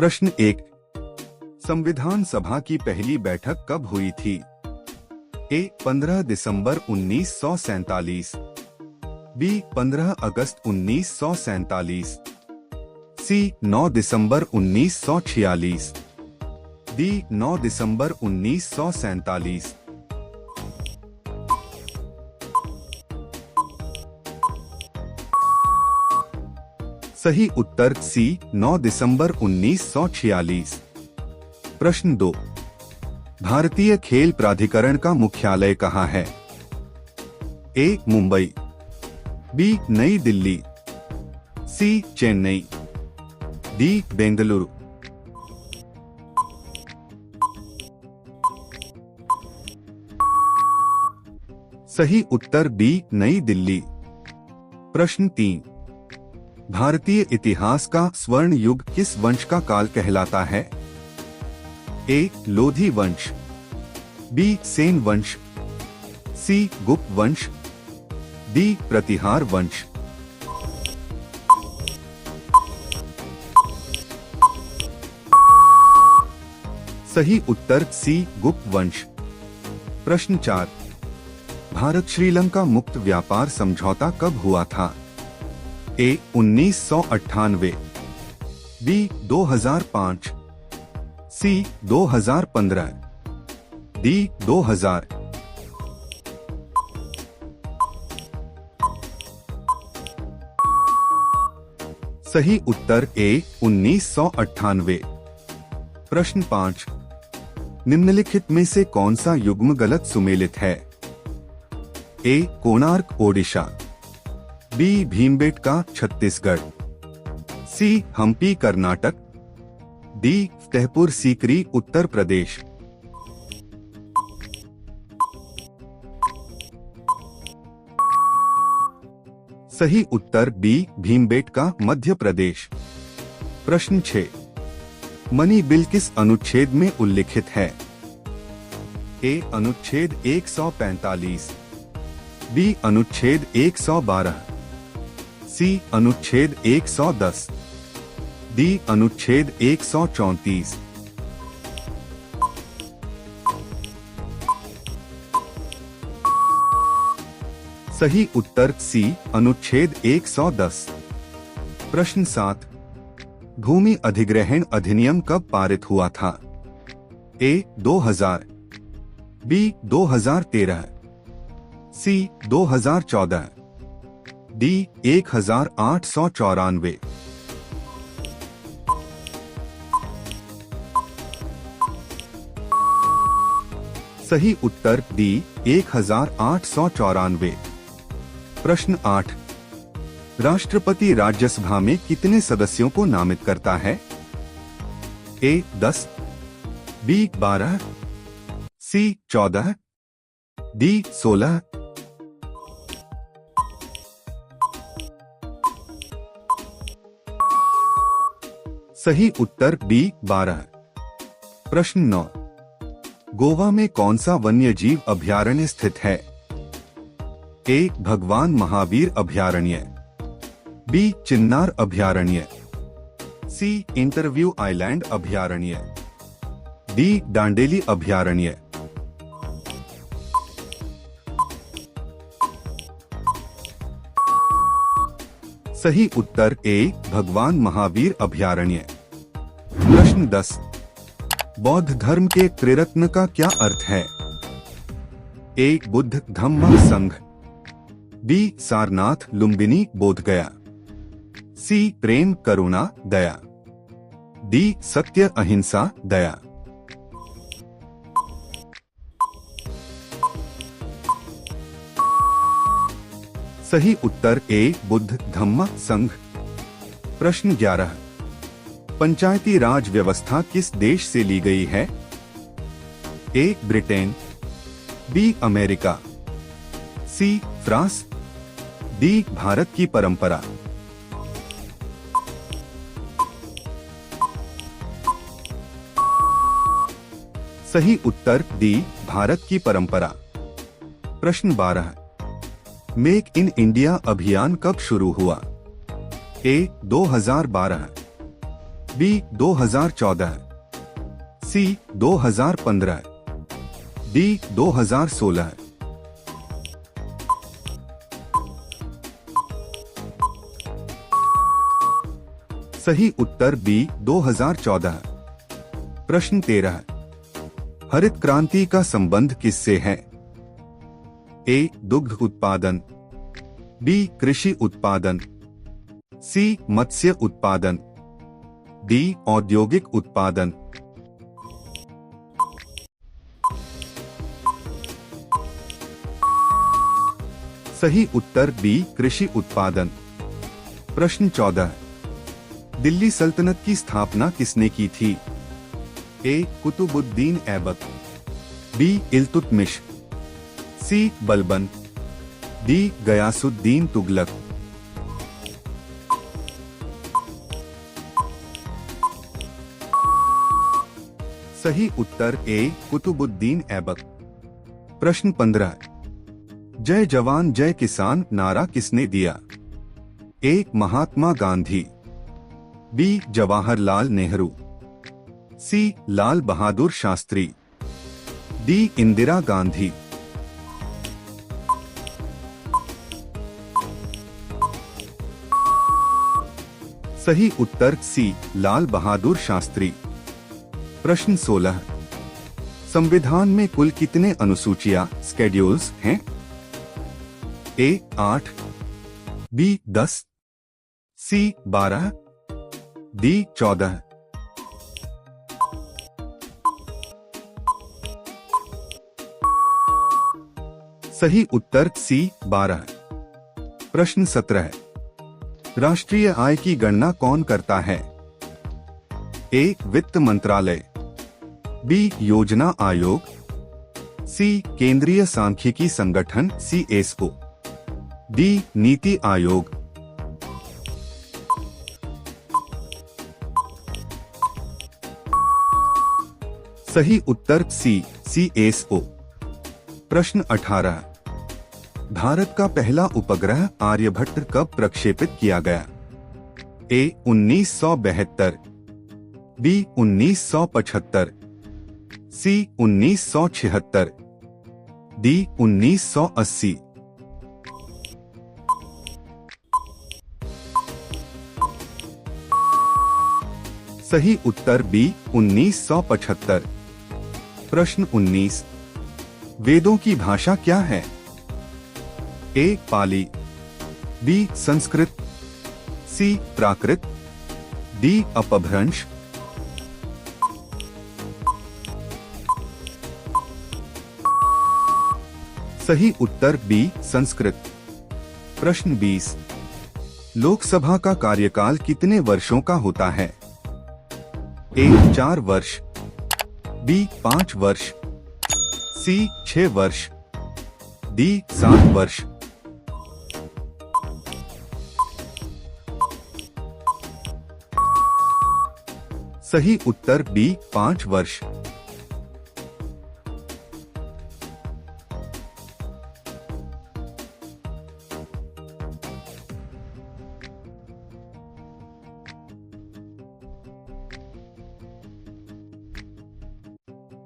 प्रश्न 1। संविधान सभा की पहली बैठक कब हुई थी? ए 15 दिसंबर 1947, बी 15 अगस्त 1947, सी 9 दिसंबर 1946, डी 9 दिसंबर 1947। सही उत्तर सी 9 दिसंबर 1946। प्रश्न 2। भारतीय खेल प्राधिकरण का मुख्यालय कहाँ है? ए मुंबई, बी नई दिल्ली, सी चेन्नई, डी बेंगलुरु। सही उत्तर बी नई दिल्ली। प्रश्न 3। भारतीय इतिहास का स्वर्ण युग किस वंश का काल कहलाता है? ए लोधी वंश, बी सेन वंश, सी गुप्त वंश, डी प्रतिहार वंश। सही उत्तर सी गुप्त वंश। प्रश्न 4। भारत श्रीलंका मुक्त व्यापार समझौता कब हुआ था? ए 1998, बी 2005, सी 2015, डी 2000। सही उत्तर ए 1998। प्रश्न 5। निम्नलिखित में से कौन सा युग्म गलत सुमेलित है? ए कोणार्क ओडिशा, बी भीमबेटका छत्तीसगढ़, सी हम्पी कर्नाटक, डी फतेहपुर सीकरी उत्तर प्रदेश। सही उत्तर बी भीमबेटका मध्य प्रदेश। प्रश्न 6। मनी बिल किस अनुच्छेद में उल्लिखित है? ए अनुच्छेद 145, बी अनुच्छेद 112, सी अनुच्छेद 110, डी अनुच्छेद 134। सही उत्तर सी अनुच्छेद 110। प्रश्न 7। भूमि अधिग्रहण अधिनियम कब पारित हुआ था? ए 2000, बी 2013, सी 2014, डी 1894। सही उत्तर डी 1894। प्रश्न 8। राष्ट्रपति राज्यसभा में कितने सदस्यों को नामित करता है? ए 10, बी 12, सी 14, डी 16, सही उत्तर बी 12। प्रश्न 9। गोवा में कौन सा वन्य जीव अभयारण्य स्थित है? ए भगवान महावीर अभयारण्य, बी चिन्नार अभयारण्य, सी इंटरव्यू आइलैंड अभयारण्य, डी डांडेली अभयारण्य। सही उत्तर ए भगवान महावीर अभयारण्य। प्रश्न 10। बौद्ध धर्म के त्रिरत्न का क्या अर्थ है? ए बुद्ध धम्म संघ, बी सारनाथ लुम्बिनी बोधगया, सी प्रेम करुणा दया, डी सत्य अहिंसा दया। सही उत्तर ए बुद्ध धम्म संघ। प्रश्न 11। पंचायती राज व्यवस्था किस देश से ली गई है? A Britain, B America, C France, D Bharat की परंपरा। सही उत्तर डी भारत की परंपरा। प्रश्न 12। मेक इन इंडिया अभियान कब शुरू हुआ? ए 2012, बी 2014, सी 2015, डी 2016। सही उत्तर बी 2014। प्रश्न 13। हरित क्रांति का संबंध किससे है? ए दुग्ध उत्पादन, बी कृषि उत्पादन, सी मत्स्य उत्पादन, डी औद्योगिक उत्पादन। सही उत्तर बी कृषि उत्पादन। प्रश्न 14। दिल्ली सल्तनत की स्थापना किसने की थी? ए कुतुबुद्दीन ऐबक, बी इल्तुतमिश, सी बलबन, डी गयासुद्दीन तुगलक। सही उत्तर ए कुतुबुद्दीन ऐबक। प्रश्न 15। जय जवान जय किसान नारा किसने दिया? ए महात्मा गांधी, बी जवाहरलाल नेहरू, सी लाल बहादुर शास्त्री, डी इंदिरा गांधी। सही उत्तर सी लाल बहादुर शास्त्री। प्रश्न 16। संविधान में कुल कितने अनुसूचियां स्केड्यूल्स हैं? ए 8, बी 10, सी 12, डी 14। सही उत्तर सी 12। प्रश्न 17। राष्ट्रीय आय की गणना कौन करता है? ए वित्त मंत्रालय, बी योजना आयोग, सी केंद्रीय सांख्यिकी संगठन CSO, डी नीति आयोग। सही उत्तर सी CSO। प्रश्न 18। भारत का पहला उपग्रह आर्यभट्ट कब प्रक्षेपित किया गया? ए 1972, बी 1975, सी 1976, डी 1980। सही उत्तर बी 1975। प्रश्न 19। वेदों की भाषा क्या है? ए पाली, बी संस्कृत, सी प्राकृत, डी अपभ्रंश। सही उत्तर बी संस्कृत। प्रश्न 20। लोकसभा का कार्यकाल कितने वर्षों का होता है? ए 4 वर्ष, बी 5 वर्ष, सी 6 वर्ष, डी 7 वर्ष। सही उत्तर बी 5 वर्ष।